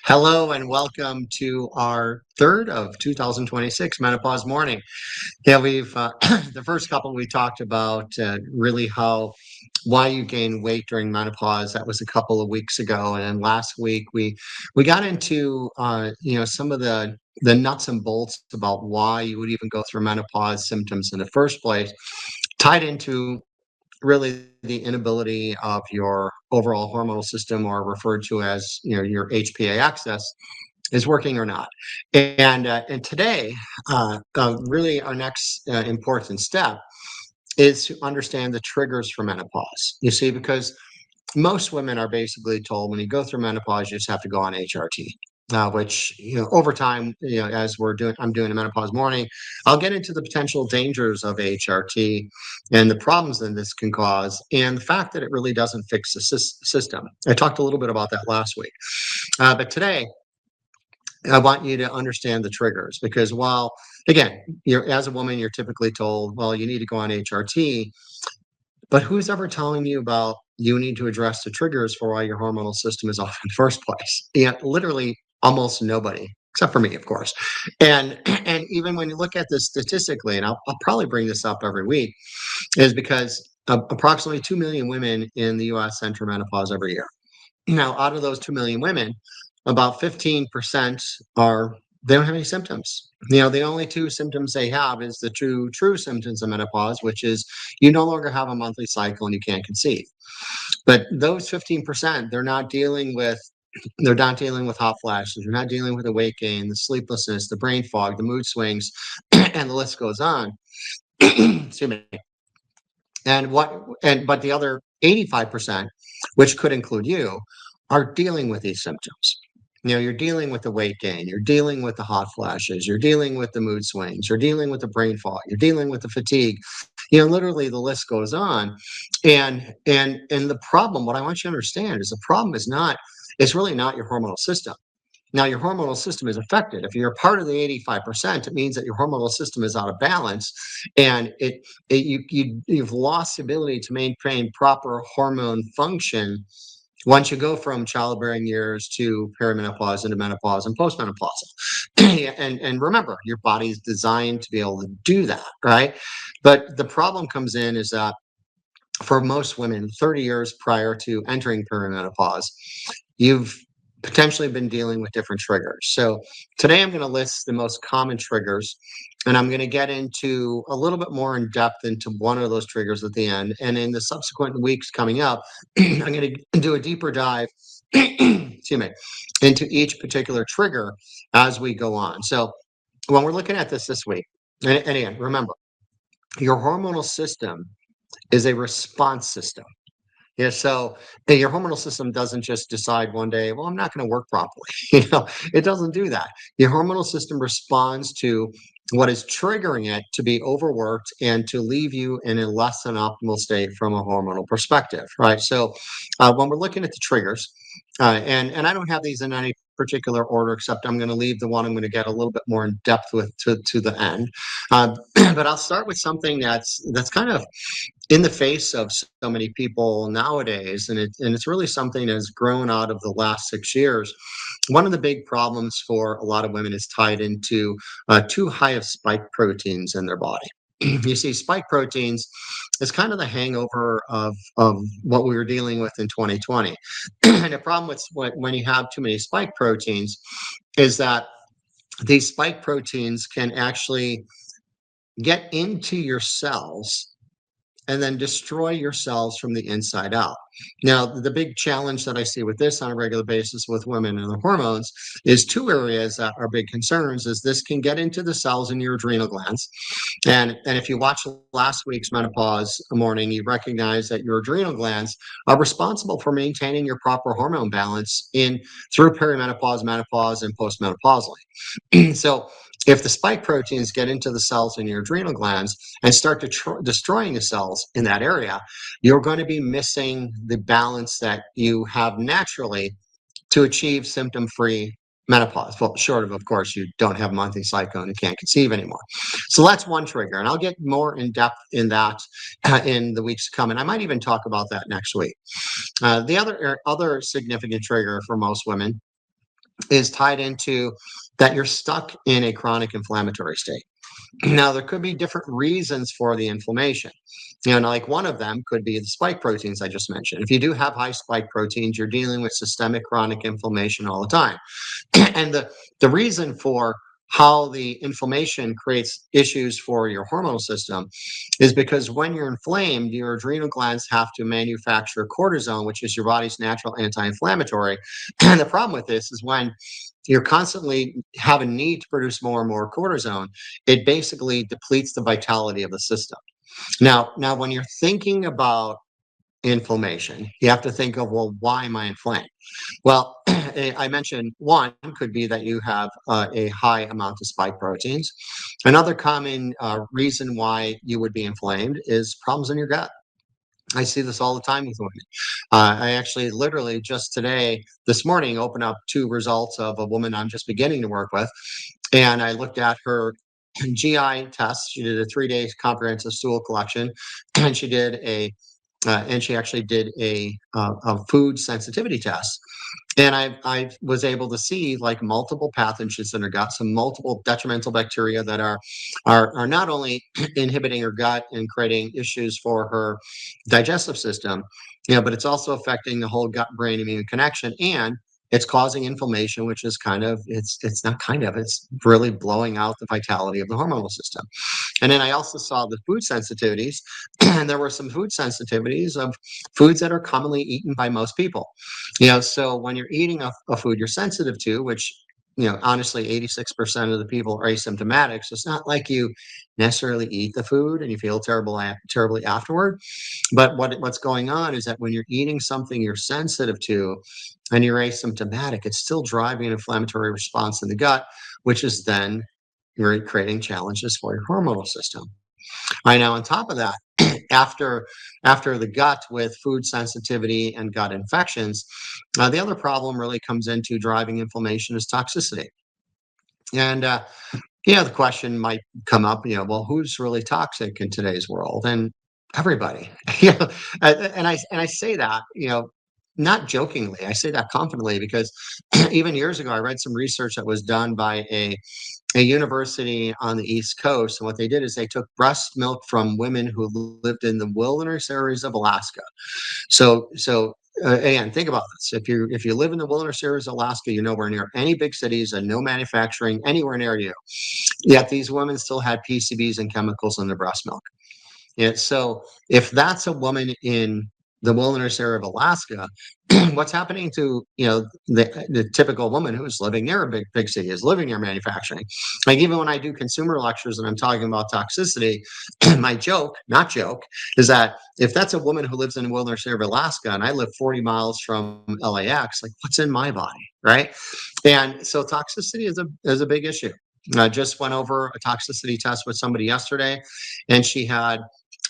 Hello and welcome to our third of 2026 Menopause Morning. Yeah, we've the first couple we talked about really why you gain weight during menopause. That was a couple of weeks ago, and then last week we got into some of the nuts and bolts about why you would even go through menopause symptoms in the first place, tied into really the inability of your overall hormonal system, or referred to as your HPA axis, is working or not. And today, really our next important step is to understand the triggers for menopause. You see, because most women are basically told when you go through menopause, you just have to go on HRT. Which over time, as I'm doing a menopause morning, I'll get into the potential dangers of HRT and the problems that this can cause, and the fact that it really doesn't fix the system. I talked a little bit about that last week, but today I want you to understand the triggers, because while, again, as a woman, you're typically told, well, you need to go on HRT, but who's ever telling you about you need to address the triggers for why your hormonal system is off in the first place? And literally almost nobody, except for me, of course. And even when you look at this statistically, and I'll probably bring this up every week, is because approximately 2 million women in the US enter menopause every year. Now, out of those 2 million women, about 15% they don't have any symptoms. The only two symptoms they have is the true symptoms of menopause, which is you no longer have a monthly cycle and you can't conceive. But those 15%, they're not dealing with hot flashes. They're not dealing with the weight gain, the sleeplessness, the brain fog, the mood swings, and the list goes on. Excuse me. But the other 85%, which could include you, are dealing with these symptoms. You're dealing with the weight gain, you're dealing with the hot flashes, you're dealing with the mood swings, you're dealing with the brain fog, you're dealing with the fatigue. Literally the list goes on. And the problem, what I want you to understand, is the problem it's really not your hormonal system. Now, your hormonal system is affected. If you're part of the 85%, it means that your hormonal system is out of balance, and you've lost the ability to maintain proper hormone function once you go from childbearing years to perimenopause into menopause and postmenopausal. And remember, your body is designed to be able to do that, right? But the problem comes in is that for most women, 30 years prior to entering perimenopause, you've potentially been dealing with different triggers. So today I'm going to list the most common triggers, and I'm going to get into a little bit more in depth into one of those triggers at the end. And in the subsequent weeks coming up, I'm going to do a deeper dive, excuse me, into each particular trigger as we go on. So when we're looking at this week, and again, remember, your hormonal system is a response system. Yeah, so your hormonal system doesn't just decide one day, well, I'm not going to work properly. It doesn't do that. Your hormonal system responds to what is triggering it to be overworked and to leave you in a less than optimal state from a hormonal perspective, right? So when we're looking at the triggers, and I don't have these in any particular order, except I'm going to leave the one I'm going to get a little bit more in depth with to the end. But I'll start with something that's kind of in the face of so many people nowadays, and it's really something that's grown out of the last 6 years. One of the big problems for a lot of women is tied into too high of spike proteins in their body. You see, spike proteins is kind of the hangover of what we were dealing with in 2020. And the problem with when you have too many spike proteins is that these spike proteins can actually get into your cells and then destroy your cells from the inside out. Now, the big challenge that I see with this on a regular basis with women and their hormones is two areas that are big concerns. Is this can get into the cells in your adrenal glands. And if you watch last week's Menopause Morning, you recognize that your adrenal glands are responsible for maintaining your proper hormone balance through perimenopause, menopause, and postmenopausally. So if the spike proteins get into the cells in your adrenal glands and start destroying the cells in that area, you're going to be missing the balance that you have naturally to achieve symptom-free menopause. Well, short of course, you don't have a monthly cycle and you can't conceive anymore. So that's one trigger, and I'll get more in depth in that in the weeks to come, and I might even talk about that next week. The other significant trigger for most women is tied into that you're stuck in a chronic inflammatory state. Now, there could be different reasons for the inflammation. Like one of them could be the spike proteins I just mentioned. If you do have high spike proteins, you're dealing with systemic chronic inflammation all the time. And the reason for how the inflammation creates issues for your hormonal system is because when you're inflamed, your adrenal glands have to manufacture cortisone, which is your body's natural anti-inflammatory. And the problem with this is when you're constantly have a need to produce more and more cortisone, it basically depletes the vitality of the system. Now, when you're thinking about inflammation, you have to think of, well, why am I inflamed? Well, I mentioned one could be that you have a high amount of spike proteins. Another common reason why you would be inflamed is problems in your gut. I see this all the time with women. I actually literally just this morning, opened up two results of a woman I'm just beginning to work with. And I looked at her GI test. She did a 3-day comprehensive stool collection, and she actually did a food sensitivity test. And I was able to see like multiple pathogens in her gut, some multiple detrimental bacteria that are not only inhibiting her gut and creating issues for her digestive system, but it's also affecting the whole gut-brain immune connection, and it's causing inflammation, which is it's not it's really blowing out the vitality of the hormonal system. And then I also saw the food sensitivities, and there were some food sensitivities of foods that are commonly eaten by most people. So when you're eating a food you're sensitive to, which honestly, 86% of the people are asymptomatic. So it's not like you necessarily eat the food and you feel terribly afterward. But what's going on is that when you're eating something you're sensitive to and you're asymptomatic, it's still driving an inflammatory response in the gut, which is then you're creating challenges for your hormonal system. I know on top of that, after the gut with food sensitivity and gut infections, the other problem really comes into driving inflammation is toxicity. And the question might come up, well, who's really toxic in today's world? And everybody. And I say that, not jokingly. I say that confidently because even years ago, I read some research that was done by a university on the East Coast. And what they did is they took breast milk from women who lived in the wilderness areas of Alaska. So again, think about this. If you live in the wilderness areas of Alaska, you're nowhere near any big cities and no manufacturing anywhere near you. Yet these women still had PCBs and chemicals in their breast milk. So if that's a woman in the wilderness area of Alaska, what's happening to the typical woman who's living near a big city, is living near manufacturing? Like even when I do consumer lectures and I'm talking about toxicity, my not joke, is that if that's a woman who lives in the wilderness area of Alaska and I live 40 miles from LAX, like what's in my body, right? And so toxicity is a big issue. I just went over a toxicity test with somebody yesterday, and she had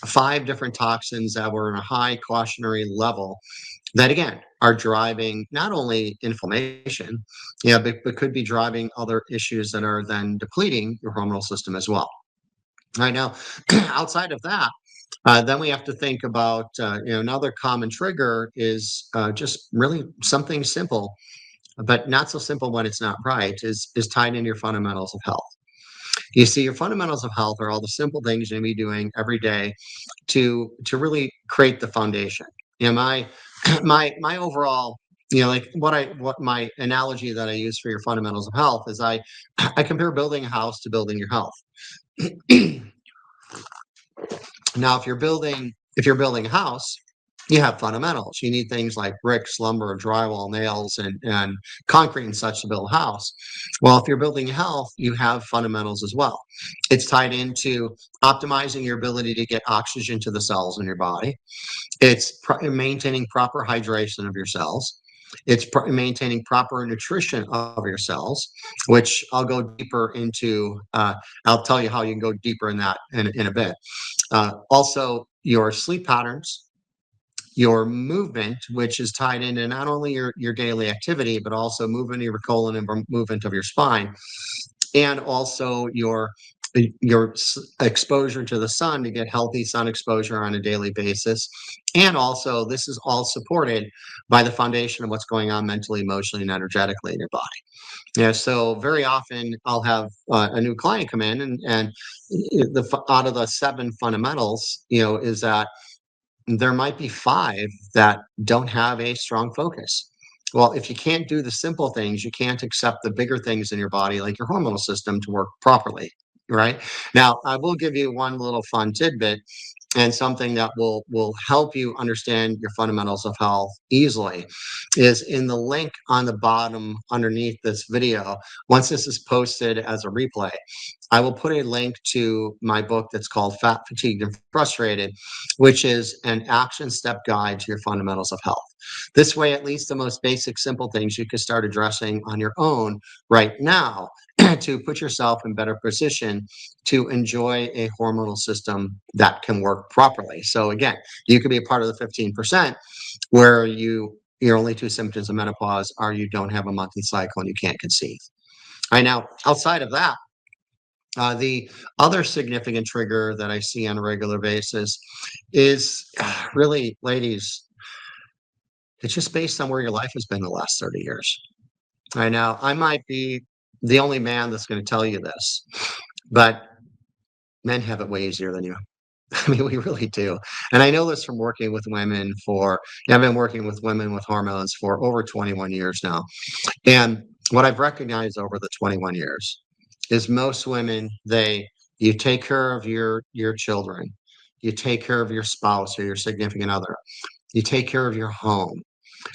5 different toxins that were in a high cautionary level that again are driving not only inflammation, but could be driving other issues that are then depleting your hormonal system as well. Right now, outside of that, then we have to think about another common trigger is just really something simple, but not so simple when it's not right, is tied into your fundamentals of health. You see, your fundamentals of health are all the simple things you're going to be doing every day to really create the foundation. My my overall, like what my analogy that I use for your fundamentals of health is I compare building a house to building your health. Now, if you're building a house, you have fundamentals. You need things like bricks, lumber, drywall, nails, and concrete and such to build a house. Well, if you're building health, you have fundamentals as well. It's tied into optimizing your ability to get oxygen to the cells in your body. It's maintaining proper hydration of your cells. It's maintaining proper nutrition of your cells, which I'll go deeper into. I'll tell you how you can go deeper in that in a bit. Also, your sleep patterns, your movement, which is tied into not only your daily activity, but also movement of your colon and movement of your spine, and also your your exposure to the sun to get healthy sun exposure on a daily basis. And also, this is all supported by the foundation of what's going on mentally, emotionally, and energetically in your body. Yeah, so very often I'll have a new client come in, and out of the 7 fundamentals, is that there might be 5 that don't have a strong focus. Well, if you can't do the simple things, you can't accept the bigger things in your body, like your hormonal system, to work properly, right? Now, I will give you one little fun tidbit and something that will help you understand your fundamentals of health easily is in the link on the bottom underneath this video. Once this is posted as a replay, I will put a link to my book that's called Fat, Fatigued, and Frustrated, which is an action step guide to your fundamentals of health. This way, at least the most basic, simple things you can start addressing on your own right now to put yourself in better position to enjoy a hormonal system that can work properly. So again, you could be a part of the 15% where your only 2 symptoms of menopause are you don't have a monthly cycle and you can't conceive. I now, outside of that, the other significant trigger that I see on a regular basis is really, ladies, it's just based on where your life has been the last 30 years. I know I might be the only man that's going to tell you this, but men have it way easier than you. I mean, we really do. And I know this from working with women I've been working with women with hormones for over 21 years now. And what I've recognized over the 21 years is most women, you take care of your children, you take care of your spouse or your significant other, you take care of your home.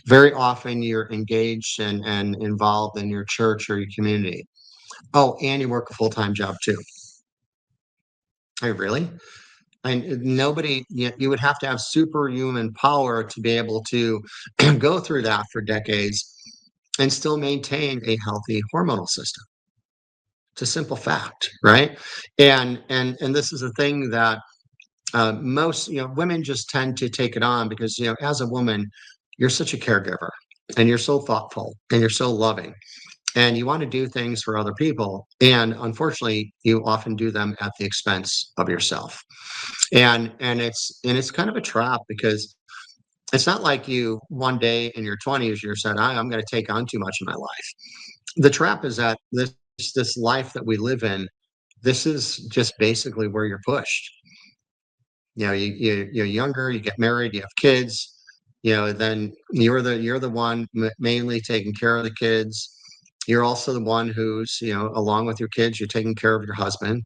Very often you're engaged and involved in your church or your community. Oh, and you work a full-time job too. Hey, really? And nobody, you would have to have superhuman power to be able to go through that for decades and still maintain a healthy hormonal system. It's a simple fact, right? And this is a thing that most women just tend to take it on because as a woman, you're such a caregiver and you're so thoughtful and you're so loving and you want to do things for other people, and unfortunately you often do them at the expense of yourself. And it's kind of a trap because it's not like you one day in your 20s you said, I'm going to take on too much in my life. The trap is that this life that we live in, this is just basically where you're pushed. You're younger, you get married, you have kids, then you're the one mainly taking care of the kids. You're also the one who's, along with your kids, you're taking care of your husband.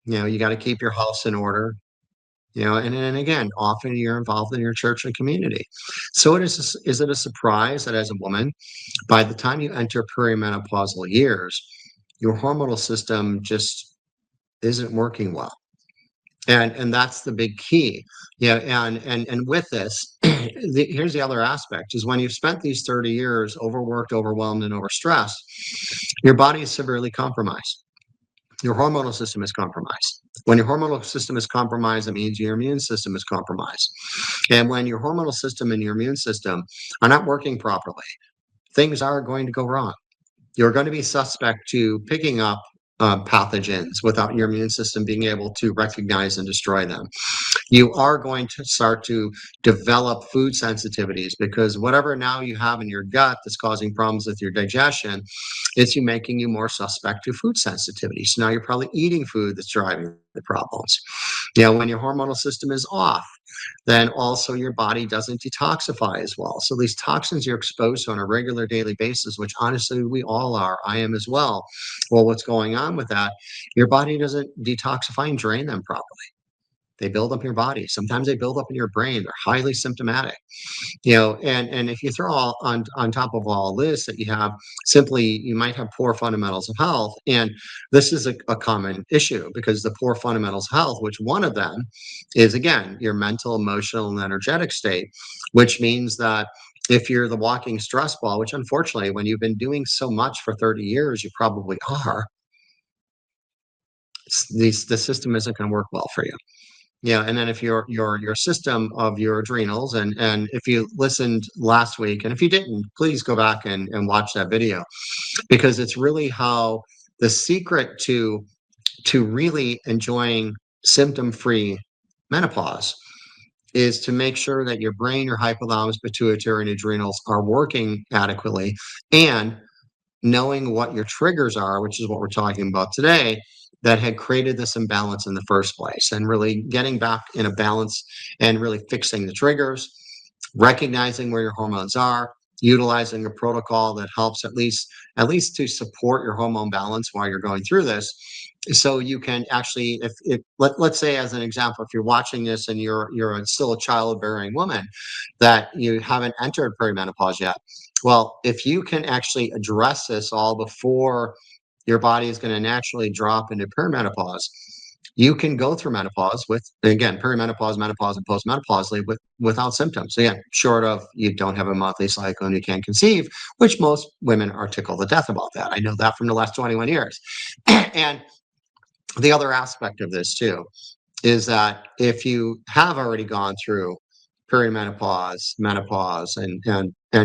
You got to keep your house in order. And again, often you're involved in your church and community. So is it a surprise that as a woman, by the time you enter perimenopausal years, your hormonal system just isn't working well? And that's the big key. And with this, here's the other aspect is when you've spent these 30 years overworked, overwhelmed, and overstressed, your body is severely compromised. Your hormonal system is compromised. When your hormonal system is compromised, it means your immune system is compromised. And when your hormonal system and your immune system are not working properly, things are going to go wrong. You're going to be suspect to picking up pathogens without your immune system being able to recognize and destroy them. You are going to start to develop food sensitivities because whatever now you have in your gut that's causing problems with your digestion, it's making you more suspect to food sensitivity. So now you're probably eating food that's driving the problems. When your hormonal system is off, then also your body doesn't detoxify as well. So these toxins you're exposed to on a regular daily basis, which honestly we all are, I am as well. Well, what's going on with that? Your body doesn't detoxify and drain them properly. They build up in your body. Sometimes they build up in your brain. They're highly symptomatic. And if you throw all on top of all this that you might have poor fundamentals of health. And this is a common issue because the poor fundamentals of health, which one of them is, again, your mental, emotional, and energetic state, which means that if you're the walking stress ball, which unfortunately, when you've been doing so much for 30 years, you probably are, the system isn't going to work well for you. Yeah, and then if your system of your adrenals, and if you listened last week, and if you didn't, please go back and watch that video, because it's really how the secret to to really enjoying symptom-free menopause is to make sure that your brain, your hypothalamus, pituitary, and adrenals are working adequately, and knowing what your triggers are, which is what we're talking about today, that had created this imbalance in the first place, and really getting back in a balance and really fixing the triggers, recognizing where your hormones are, utilizing a protocol that helps at least to support your hormone balance while you're going through this. So you can actually, if let's say, as an example, if you're watching this and still a childbearing woman that you haven't entered perimenopause yet, well, if you can actually address this all before your body is going to naturally drop into perimenopause, you can go through menopause with, again, perimenopause, menopause, and postmenopausally without symptoms. Again, short of you don't have a monthly cycle and you can't conceive, which most women are tickled to death about that. I know that from the last 21 years. And the other aspect of this too is that if you have already gone through perimenopause, menopause, and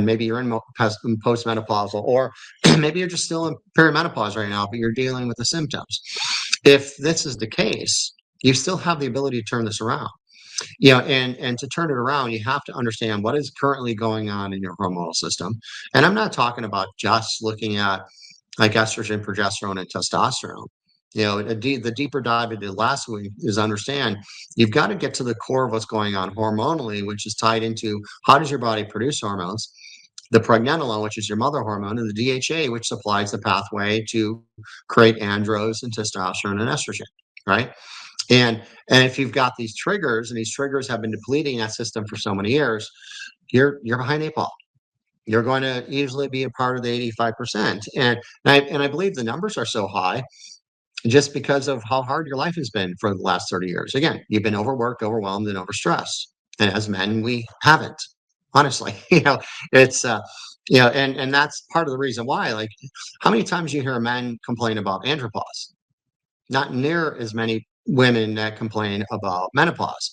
maybe you're in postmenopausal, or maybe you're just still in perimenopause right now, but you're dealing with the symptoms. If this is the case, you still have the ability to turn this around. And to turn it around, you have to understand what is currently going on in your hormonal system. And I'm not talking about just looking at like estrogen, progesterone, and testosterone. The deeper dive into last week is understand you've got to get to the core of what's going on hormonally, which is tied into how does your body produce hormones, the pregnenolone, which is your mother hormone, and the DHA, which supplies the pathway to create andros and testosterone and estrogen, right? And if you've got these triggers, and these triggers have been depleting that system for so many years, you're behind 8 ball. You're going to easily be a part of the 85%. And I believe the numbers are so high just because of how hard your life has been for the last 30 years. Again, you've been overworked, overwhelmed, and overstressed. And as men, we haven't, honestly. It's and that's part of the reason why. Like, how many times you hear a man complain about andropause? Not near as many women that complain about menopause.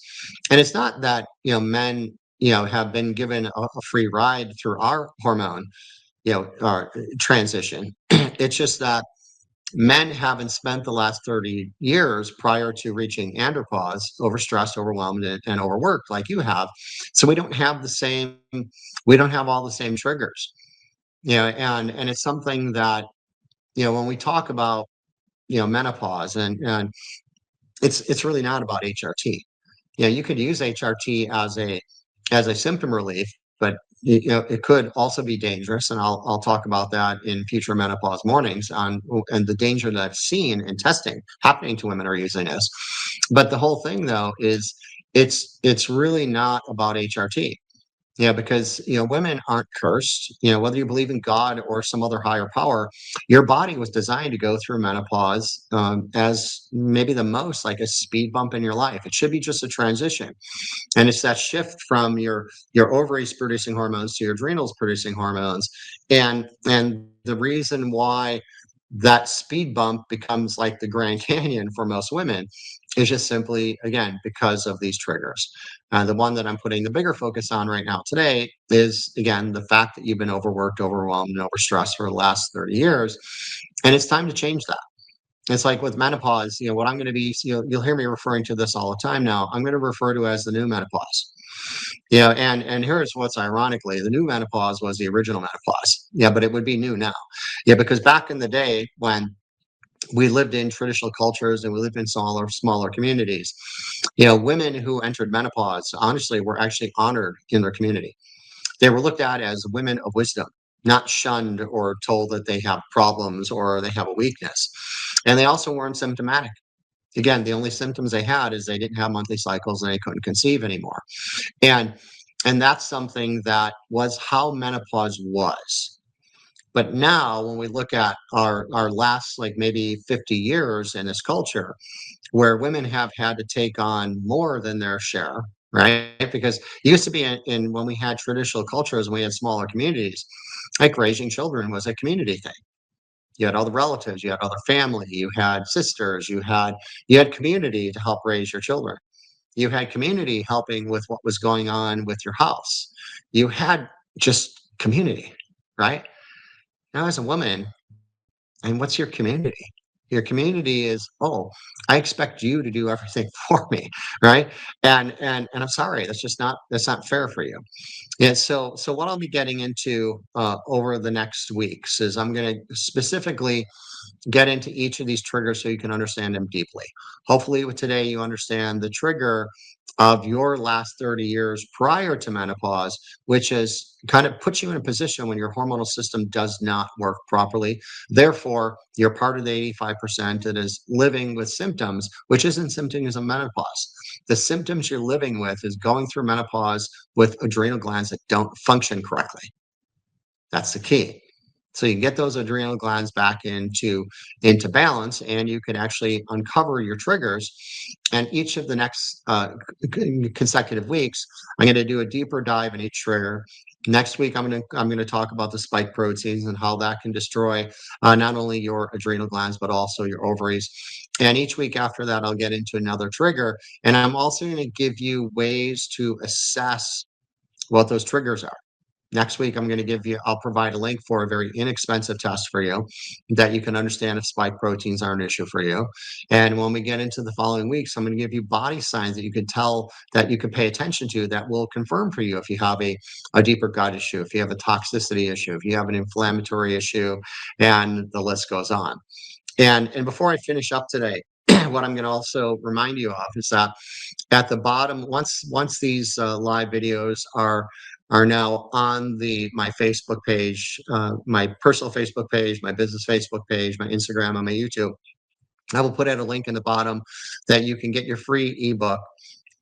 And it's not that men have been given a free ride through our hormone our transition. It's just that men haven't spent the last 30 years prior to reaching andropause overstressed, overwhelmed, and overworked like you have. So we don't have all the same triggers. And it's something that when we talk about menopause, and it's really not about HRT. You could use HRT as a symptom relief, but it could also be dangerous, and I'll talk about that in future menopause mornings and the danger that I've seen in testing happening to women who are using this. But the whole thing, though, is it's really not about HRT. Because women aren't cursed. Whether you believe in God or some other higher power, your body was designed to go through menopause as maybe the most like a speed bump in your life. It should be just a transition, and it's that shift from your ovaries producing hormones to your adrenals producing hormones, and the reason why that speed bump becomes like the Grand Canyon for most women is just simply, again, because of these triggers. The one that I'm putting the bigger focus on right now today is, again, the fact that you've been overworked, overwhelmed, and overstressed for the last 30 years. And it's time to change that. It's like with menopause, what I'm going to be, you'll hear me referring to this all the time now. I'm going to refer to as the new menopause. And here's what's ironically, the new menopause was the original menopause. But it would be new now. Because back in the day when we lived in traditional cultures and we lived in smaller communities, women who entered menopause, honestly, were actually honored in their community. They were looked at as women of wisdom, not shunned or told that they have problems or they have a weakness. And they also weren't symptomatic. Again, the only symptoms they had is they didn't have monthly cycles and they couldn't conceive anymore. And and that's something that was how menopause was. But now when we look at our last like maybe 50 years in this culture, where women have had to take on more than their share, right? Because it used to be in when we had traditional cultures, when we had smaller communities, like raising children was a community thing. You had all the relatives, you had other family, you had sisters, you had community to help raise your children. You had community helping with what was going on with your house. You had just community, right? Now, as a woman, and what's your community? Your community is, oh, I expect you to do everything for me, right? And I'm sorry, that's not fair for you. Yeah, so what I'll be getting into over the next weeks is I'm going to specifically get into each of these triggers so you can understand them deeply. Hopefully, with today, you understand the trigger of your last 30 years prior to menopause, which is kind of puts you in a position when your hormonal system does not work properly. Therefore, you're part of the 85% that is living with symptoms, which isn't symptoms of menopause. The symptoms you're living with is going through menopause with adrenal glands that don't function correctly. That's the key. So you get those adrenal glands back into balance, and you can actually uncover your triggers. And each of the next consecutive weeks, I'm going to do a deeper dive in each trigger. Next week, I'm going to talk about the spike proteins and how that can destroy not only your adrenal glands but also your ovaries. And each week after that, I'll get into another trigger, and I'm also going to give you ways to assess what those triggers are. Next week, I'll provide a link for a very inexpensive test for you that you can understand if spike proteins are an issue for you. And when we get into the following weeks, I'm going to give you body signs that you can tell, that you can pay attention to, that will confirm for you if you have a deeper gut issue, if you have a toxicity issue, if you have an inflammatory issue, and the list goes on. And before I finish up today, what I'm going to also remind you of is that at the bottom, once these live videos are now on my Facebook page, my personal Facebook page, my business Facebook page, my Instagram, and my YouTube, I will put out a link in the bottom that you can get your free ebook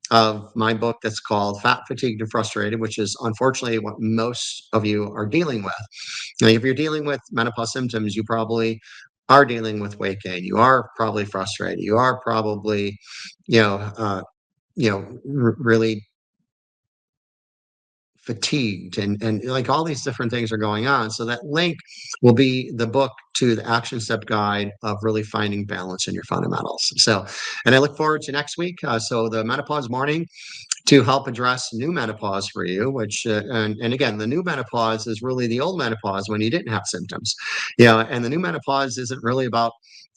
of my book that's called Fat, Fatigued, and Frustrated, which is unfortunately what most of you are dealing with. Now, if you're dealing with menopause symptoms, you probably are dealing with weight gain. You are probably frustrated. You are probably, really fatigued, and like all these different things are going on. So that link will be the book to the action step guide of really finding balance in your fundamentals. So, and I look forward to next week. So the Menopause Morning, to help address new menopause for you, which, and again, the new menopause is really the old menopause when you didn't have symptoms. And the new menopause isn't really about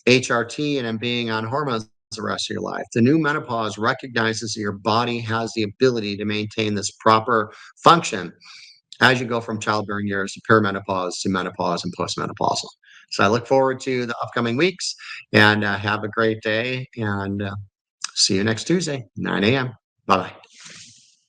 HRT and being on hormones the rest of your life. The new menopause recognizes that your body has the ability to maintain this proper function as you go from childbearing years to perimenopause to menopause and postmenopausal. So I look forward to the upcoming weeks, and have a great day, and see you next Tuesday, 9 a.m. Bye-bye.